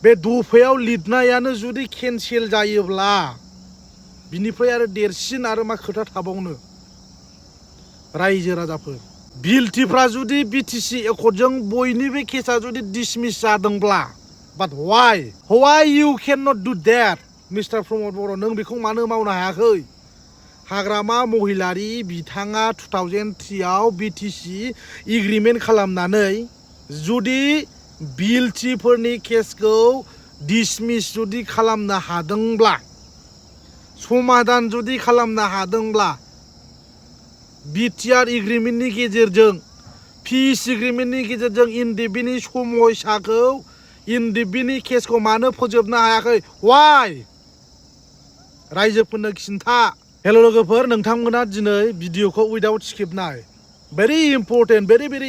बे दफायाव लिरनायानो जुदि केन्सेल जायोब्ला बिनिफ्राय आरो देरसिन आरो मा खोथा थाबावनो रायजो राजाफोर बिलटिफ्रा जुदि बिटिसि एकर्डजों बयनिबो केसा जुदि डिसमिस जादोंब्ला but why you can not do that mister Pramod Boro' नों बेखौ मानो मावनो हायाखै हाग्रामा महिलारि बिथाङा 2003 आव बिटिसि एग्रिमेन्ट खालामनानै जुदि बिलटिफोरनि केसखौ डिसमिस जुदि खालामनो हादोंब्ला समाधान जुदि खालामनो हादोंब्ला बिटिआर एग्रिमेन्टनि गेजेरजों पिस एग्रिमेन्टनि गेजेरजों इनडिबिनि समयसाखौ इनडिबिनि केसखौ मानो फोजोबनो हायाखै व्हाई रायजोफोरनो खिन्था हेलो लोगोफोर नोंथांमोना दिनै भिडिअखौ उइदाउट स्क्रिप्ट नाय भेरि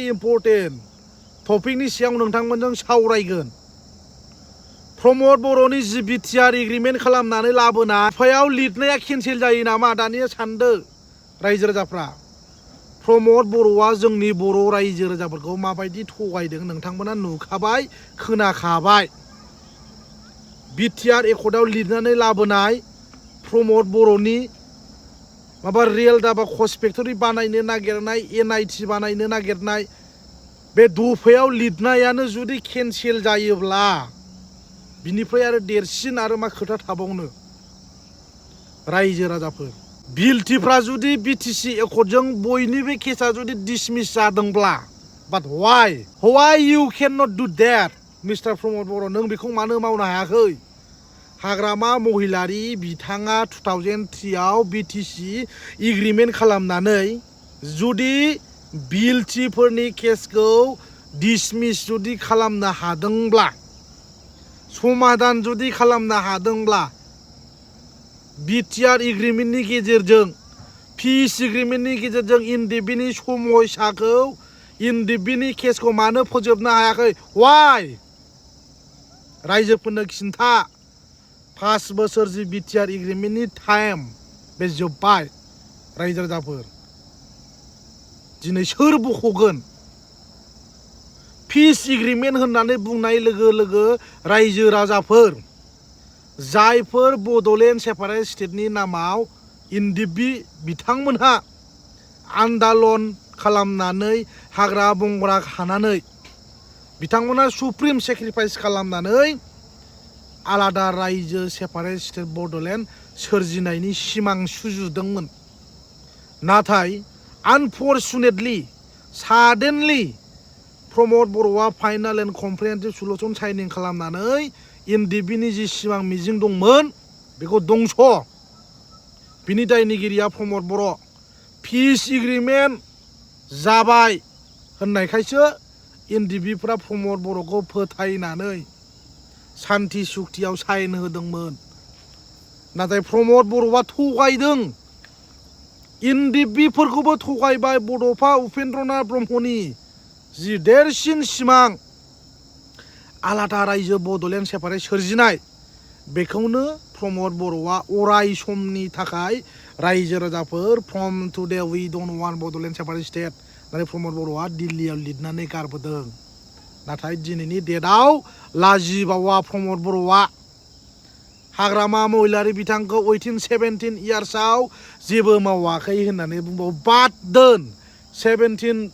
इम्पर्टेन्ट टपिकनि सायाव नोंथांमोनजों सावरायगोन प्रमद बर'नि जि बिटिआर एग्रिमेन्ट खालामनानै लाबोनाय दफायाव लिरनाया केन्सेल जायो नामा दानिया सानदो रायजो राजाफ्रा प्रमद बर'आ जोंनि बर' रायजो राजाफोरखौ माबायदि थगायदों नोंथांमोना नुखाबाय खोनाखाबाय बिटिआर एकर्डआव लिरनानै लाबोनाय प्रमद बर'नि माबा रेल दाबा कच फेक्टरि बानायनो नागिरनाय एनआईटी बानायनो नागिरनाय बे दफायाव लिरनायानो जुदि केन्सेल जायोब्ला बिनिफ्राय आरो देरसिन आरो मा खोथा थाबावनो रायजो राजाफोर बिलटिफ्रा जुदि बिटिसि एकर्डजों बयनिबो केसा जुदि डिसमिस जादोंब्ला but why you can not do that mister Pramod Boro' नों बेखौ मानो मावनो हायाखै हाग्रामा महिलारि बिथाङा 2003 आव बिटिसि एग्रिमेन्ट खालामनानै जुदि बिलटिफोरनि केसखौ डिसमिस जुदि खालामनो हादोंब्ला समाधान जुदि खालामनो हादोंब्ला बिटिआर एग्रिमेन्टनि गेजेरजों पिस एग्रिमेन्टनि गेजेरजों इनडिबिनि समयसाखौ इनडिबिनि केसखौ मानो फोजोबनो हायाखै व्हाई रायजोफोरनो खिन्था 5 बोसोर जि बिटिआर एग्रिमेन्टनि टाइम बे जोब्बाय रायजो राजाफोर दिनै सोर बख'गोन पिस एग्रिमेन्ट होननानै बुंनाय लोगो लोगो रायजो राजाफोर जायफोर बड'लेण्ड सेपारेट स्टेटनि नामाव इनडिबि बिथांमोनहा आन्दालन खालामनानै हाग्रा बंग्रा खानानै बिथांमोना सुप्रिम सेक्रिफाइस खालामनानै आलादा रायजो सेपारेट स्टेट बड'लेण्ड सोरजिनायनि सिमां सुजुदोंमोन नाथाय आनफर्चुनेटलि साडेनलि प्रमद बर'आ फाइनाल एन्ड कमप्रिहेन्सिभ सल्युसन साइनिं खालामनानै इनडिबिनि जि सिमां मिजिं दंमोन बेखौ दंस बिनि दायनिगिरिया प्रमद बर' पिस एग्रिमेन्ट जाबाय होननायखायसो इनडिबिफ्रा प्रमद बर'खौ फोथायनानै सान्थि सुक्तियाव साइन होदोंमोन नाथाय प्रमद बर'आ थगायदों इनडिबिफोरखौबो थगायबाय बड'फा उपेन्द्रनाथ ब्रह्मनि जि देरसिन सिमां आलादा रायजो बड'लेण्ड सेपारेट सोरजिनाय बेखौनो प्रमद बर'आ अराय समनि थाखाय रायजो राजाफोर from today we don't want Bodoland separate state होननानै प्रमद बर'आ दिल्लीयाव लिरनानै गारबोदों नाथाय दिनैनि डेटआव लाजिबावा प्रमद बर'आ हाग्रामा महिलारि बिथांखौ 18-17 इयार्सआव जेबो मावाखै होननानै बुंबाव बाद दोन 17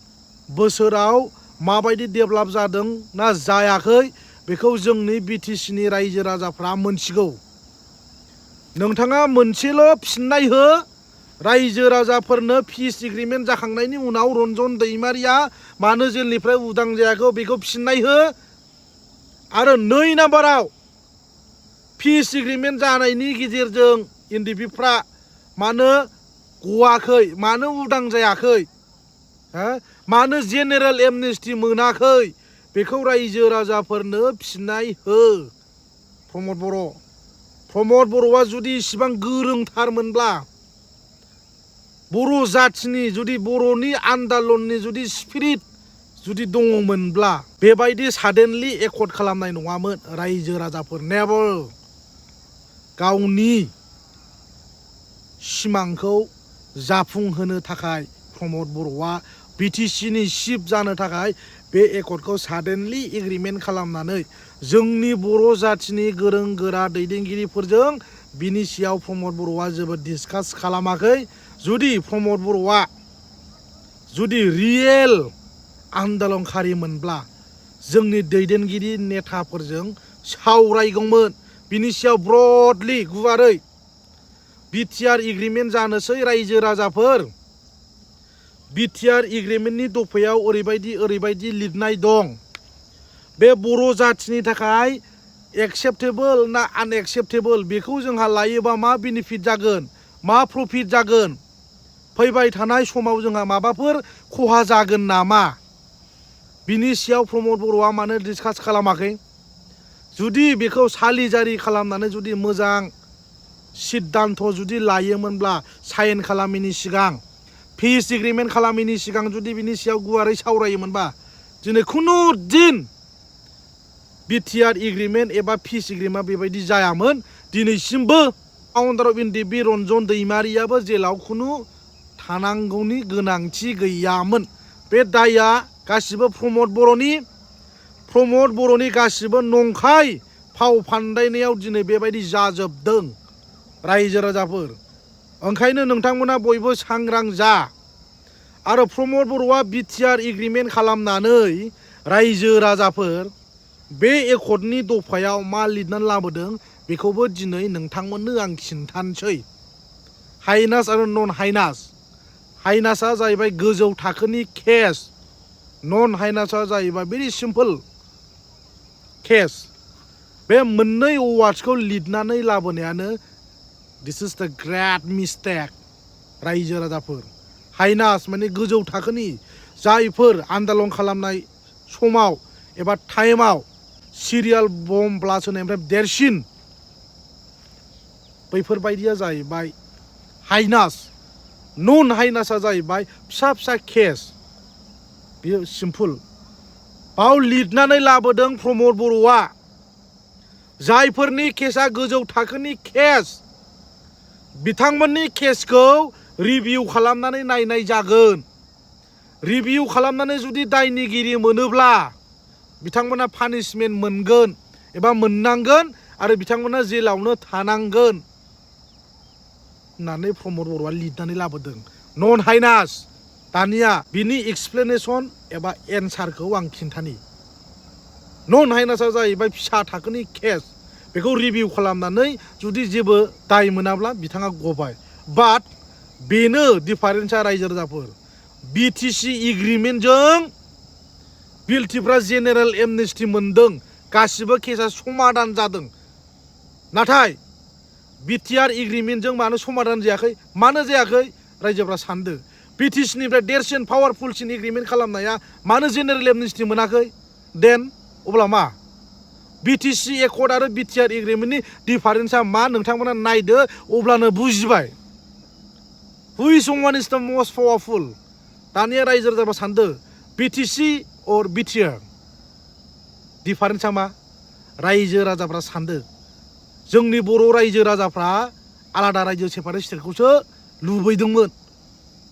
बोसोराव माबायदि डेभेलप जादों ना जायाखै बेखौ जोंनि बिटिसिनि रायजो राजाफ्रा मोनथिगौ नोंथाङा मोनसेल' फिननाय हो रायजो राजाफोरनो पिस एग्रिमेन्ट जाखांनायनि उनाव रन्जन दैमारिया मानो जेलनिफ्राय उदां जायाखै बेखौ फिननाय हो आरो 2 नाम्बाराव पिस एग्रिमेन्ट जानायनि गेजेरजों इनडिबिफ्रा मानो गवाखै मानो उदां जायाखै मानो जेनेरेल एमनेस्टि मोनाखै बेखौ रायजो राजाफोरनो फिननाय हो प्रमद बर'आ जुदि इसिबां गोरोंथारमोनब्ला बर' जाथिनि जुदि बर'नि आन्दालननि जुदि स्पिरिट जुदि दङमोनब्ला बेबायदि साडेनलि एकर्ड खालामनाय नङामोन रायजो राजाफोर नेभार गावनि सिमांखौ जाफुंहोनो थाखाय प्रमद बर'आ बिटिसिनि चिफ जानो थाखाय बे एकर्डखौ साडेनलि एग्रिमेन्ट खालामनानै जोंनि बर' जाथिनि गोरों गोरा दैदेनगिरिफोरजों बिनि सायाव प्रमद बर'आ जोबोद डिसकास खालामाखै। जुदि प्रमद बर'आ जुदि रियेल आन्दोलनखारिमोनब्ला जोंनि दैदेनगिरि नेताफोरजों सावरायगौमोन। बिनि सायाव ब्रडलि गुवारै बिटिआर एग्रिमेन्ट जानोसै रायजो राजाफोर। बिटिआर एग्रिमेन्टनि दफायाव ओरैबायदि लिरनाय दं। बे बर' जाथिनि थाखाय एक्सेप्टेबोल ना आनएक्सेप्टेबोल बेखौ जोंहा लायोबा मा बेनिफिट जागोन, मा प्रफिट जागोन, फैबाय थानाय समाव जोंहा माबाफोर खहा जागोन नामा, बिनि सायाव प्रमद बर'आ मानो डिसकास खालामाखै? जुदि बेखौ सालिजारि खालामनानै जुदि मोजां सिद्धान्त जुदि लायोमोनब्ला साइन खालामिनि सिगां, पिस एग्रिमेन्ट खालामिनि सिगां जुदि बिनि सायाव गुवारै सावरायोमोनबा दिनै खुनु दिन बिटिआर एग्रिमेन्ट एबा पिस एग्रिमेन्ट बेबायदि जायामोन। दिनैसिमबो फाउन्डार अफ एनडिएफबि रन्जन दैमारियाबो जेलाव खुनु थानांगौनि गोनांथि गैयामोन। बे दायआ गासिबो प्रमद बर'नि गासिबो नंखाय फाव फान्दायनायाव दिनै बेबायदि जाजोबदों रायजो राजाफोर। ओंखायनो नोंथांमोना बयबो सांग्रां जा। आरो प्रमद बर'आ बिटिआर एग्रिमेन्ट खालामनानै रायजो राजाफोर बे एकर्डनि दफायाव मा लिरनानै लाबोदों बेखौबो दिनै नोंथांमोननो आं खिन्थानोसै। हाइनास आरो नन हाइनास। हाइनासआ जाहैबाय गोजौ थाखोनि केस, नन हाइनासआ जाहैबाय भेरि सिम्पोल केस। बे मोननै वार्ड्सखौ लिरनानै लाबोनायानो दिस इज द ग्रेट मिस्टेक रायजो राजाफोर। हाइनास माने गोजौ थाखोनि जायफोर आन्दोलन खालामनाय समाव एबा टाइमाव सिरियाल बम्ब ब्लास्ट होनायनिफ्राय देरसिन बैफोरबायदिया जाहैबाय हाइनास। नन हाइनासआ जाहैबाय फिसा फिसा केस। बेयो सिम्पोल। बाव लिरनानै लाबोदों प्रमद बर'आ जायफोरनि केसा गोजौ थाखोनि केस बिथांमोननि केसखौ रिभिउ खालामनानै नायनाय जागोन। रिभिउ खालामनानै जुदि दायनिगिरि मोनोब्ला बिथांमोना पानिशमेन्ट मोनगोन एबा मोननांगोन आरो बिथांमोना जेलावनो थानांगोन होननानै प्रमद बर'आ लिरनानै लाबोदों। नन हाइनास। दानिया बिनि एक्सप्लेनेसन एबा एन्सारखौ आं खिन्थानि। नन हाइनासआ जाहैबाय फिसा थाखोनि केस। बेखौ रिभिउ खालामनानै जुदि जेबो दाय मोनाब्ला बिथाङा गबाय। बाट बेनो डिफारेन्सआ रायजो राजाफोर। बिटिसि एग्रिमेन्टजों गिल्टिफ्रा जेनेरेल एमनेस्टि मोनदों। गासिबो केसा समाधान जादों। नाथाय बिटिआर एग्रिमेन्टजों मानो समाधान जायाखै? मानो जायाखै? रायजोफ्रा सानदो। बिटिसिनिफ्राय देरसिन पावारफुलसिन एग्रिमेन्ट खालामनाया मानो जेनेरेल एमनेस्टि मोनाखै? देन अब्ला मा? बिटिसि एकर्ड आरो बिटिआर एग्रिमेन्टनि डिफारेन्सआ मा नोंथांमोना नायदो अब्लानो बुजिबाय। हुइच वान इज द मस्ट पावारफुल? दानिया रायजो राजाफ्रा सानदो बिटिसि और बिटिआर डिफारेन्सआ मा? रायजो राजाफ्रा सानदो जोंनि बर' रायजो राजाफ्रा आलादा रायजो सेपारेट स्टेटखौसो लुबैदोंमोन।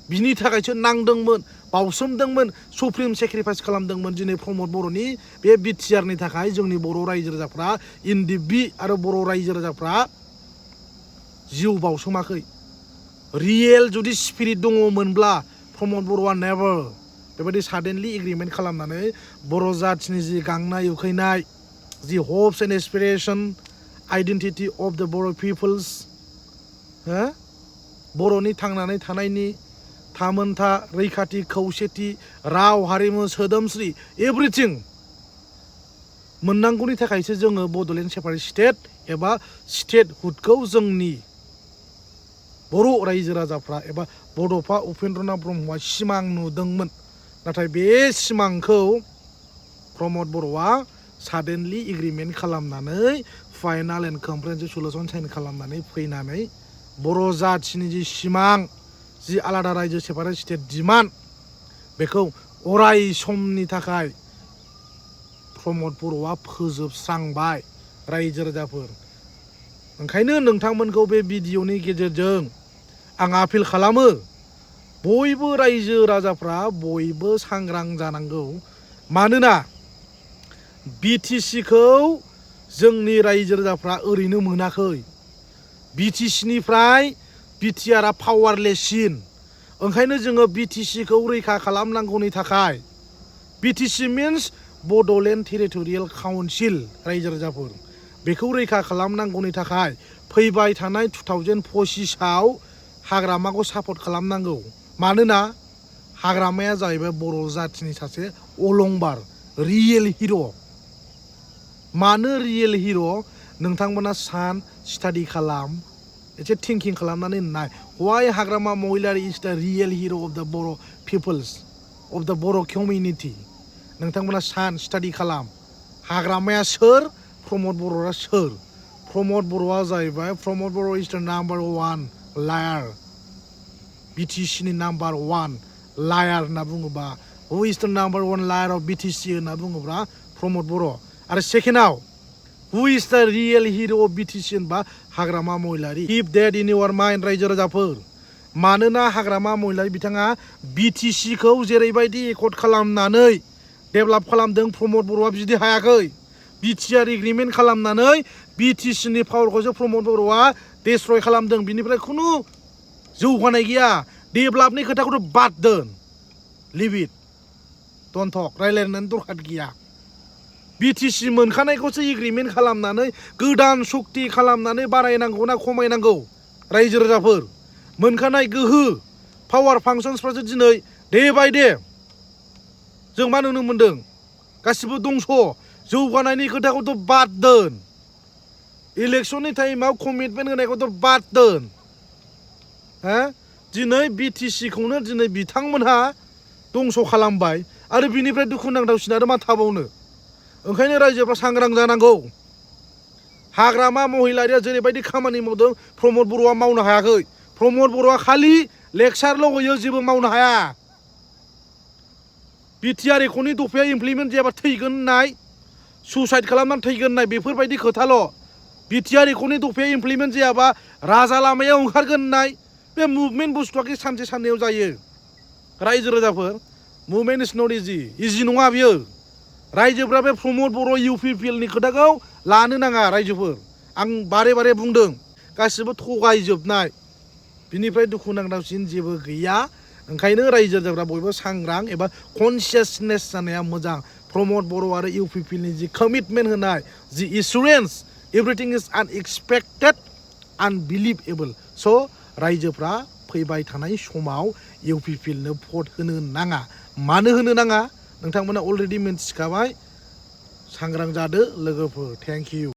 बिनि थाखायसो नांदोंमोन, बावसोमदोंमोन, सुप्रिम सेक्रिफाइस खालामदोंमोन। दिनै प्रमद बर'नि बे बिटिआरनि थाखाय जोंनि बर' रायजो राजाफ्रा एनडिएफबि आरो बर' रायजो राजाफ्रा जिउ बावसोमाखै। रियेल जुदि स्पिरिट दङमोनब्ला प्रमद बर'आ नेभार बेबायदि साडेनलि एग्रिमेन्ट खालामनानै बर' जाथिनि जि गांनाय उखैनाय, जि हप्स एन्ड एसपिरेसन, आइडेन्टिटि अफ द बर' पिपोल्स, बर'नि थांनानै थानायनि थामोनथा, रैखाथि, खौसेथि, राव, हारिमु, सोदोमस्रि एभ्रिथिं मोननांगौनि थाखायसो जोङो बड'लेण्ड सेपारेट स्टेट एबा स्टेटहुडखौ जोंनि बर' रायजो राजाफ्रा एबा बड'फा उपेन्द्रनाथ ब्रह्मआ सिमां नुदोंमोन। नाथाय बे सिमांखौ प्रमद बर'आ साडेनलि एग्रिमेन्ट खालामनानै फाइनाल एन्ड कमप्रेहेनसिभ सलुसन साइन खालामनानै फैनानै बर' जाथिनि जि सिमां, जि आलादा रायजो सेपारेट स्टेट डिमान्ड बेखौ अराय समनि थाखाय प्रमद बर'आ फोजोबस्रांबाय रायजो राजाफोर। ओंखायनो नोंथांमोनखौ बे भिडिअनि गेजेरजों आं आपिल खालामो बयबो रायजो राजाफ्रा बयबो सांग्रां जानांगौ। मानोना बिटिसिखौ जोंनि रायजो राजाफ्रा ओरैनो मोनाखै बिटिसिनिफ्राय बिटिआरआ पावारलेससिन ओंखायनो जोङो बिटिसिखौ रैखा खालामनांगौनि थाखाय BTC means Bodoland territorial council रायजो राजाफोर बेखौ रैखा खालामनांगौनि थाखाय फैबाय थानाय 2025आव हाग्रामाखौ सापर्ट खालामनांगौ मानोना हाग्रामाया जाहैबाय बर' जाथिनि सासे अलंबार रियेल हिर' मानो रियेल हिर' नोंथांमोना स्टाडि खालाम एसे थिंकिं खालामनानै नाय वाइ हाग्रामा महिलारि इज द रियेल हिर' अफ द बर' पिपल्स अफ द बर' कमिउनिटि नोंथांमोना स्टाडि खालाम हाग्रामाया सोर प्रमद बर'आ सोर प्रमद बर'आ जाहैबाय प्रमद बर' इज द नाम्बार 1 लायार बिटिसिनि नाम्बार 1 लायार होनना बुङोबा हु इज द नाम्बार 1 लायार अफ बिटिसि होनना बुङोब्ला प्रमद बर' आरो सेकेन्डआव हु इज द रियेल हिर' अफ बिटिसि होनबा हाग्रामा महिलारि किप देट इन इउर माइन्ड रायजो राजाफोर मानोना हाग्रामा महिलारि बिथाङा बिटिसिखौ जेरैबायदि एकर्ड खालामनानै डेभेलप खालामदों प्रमद बर'आ बिदि हायाखै बिटिआर एग्रिमेन्ट खालामनानै बिटिसिनि पावारखौसो प्रमद बर'आ डिस्ट्रय खालामदों बिनिफ्राय खुनु जौगानाय गैया डेभेलपनि खोथाखौथ' बाद दोन लिभ इट डन्ट टक रायलायनानै दरखार गैया बिटिसि मोनखानायखौसो एग्रिमेन्ट खालामनानै गोदान सक्ति खालामनानै बारायनांगौ ना खमायनांगौ रायजो राजाफोर मोनखानाय गोहो पावार फांसन्सफ्रासो दिनै डे बाय डे जों मा नुनो मोन्दों गासिबो दंस' जौगानायनि खोथाखौथ' बाद दोन इलेक्सननि टाइमाव कमिटमेन्ट होनायखौथ' बाद दोन हा दिनै बिटिसिखौनो दिनै बिथांमोनहा दंस' खालामबाय आरो बिनिफ्राय दुखुनांथावसिन आरो मा थाबावनो ओंखायनो रायजोफ्रा सांग्रां जानांगौ हाग्रामा महिलारिया जेरैबायदि खामानि मावदों प्रमद बर'आ मावनो हायाखै प्रमद बर'आ खालि लेक्सारल' होयो जेबो मावनो हाया बिटिआर एकर्डनि दफाया इमप्लिमेन्ट जायाबा थैगोन होननाय सुसाइड खालामनानै थैगोन होननाय बेफोरबायदि खोथाल' बिटिआर एकर्डनि दफाया इमप्लिमेन्ट जायाबा राजा लामायाव ओंखारगोन होननाय बे मुभमेन्ट बुस्थुआ सानसे साननैयाव जायो रायजो राजाफोर मुभमेन्ट इज नट इजि नङा बियो रायजोफ्रा बे प्रमद बर' इउपिपिएलनि खोथाखौ लानो नाङा रायजोफोर आं बारे बारे बुंदों गासिबो थगायजोबनाय बिनिफ्राय दुखुनांथावसिन जेबो गैया ओंखायनो रायजो राजाफ्रा बयबो सांग्रां एबा कनसियासनेस जानाया मोजां प्रमद बर' आरो इउपिपिएलनि जि कमिटमेन्ट होनाय जि एसुरेन्स एभ्रिथिं इज आनएक्सपेक्टेड आनबिलिभेबल स' रायजोफ्रा फैबाय थानाय समाव इउपिपिएलनो भट होनो नाङा मानो होनो नाङा नोंथांमोना अलरेडि मिन्थिखाबाय सांग्रां जादो लोगोफोर थेंक इउ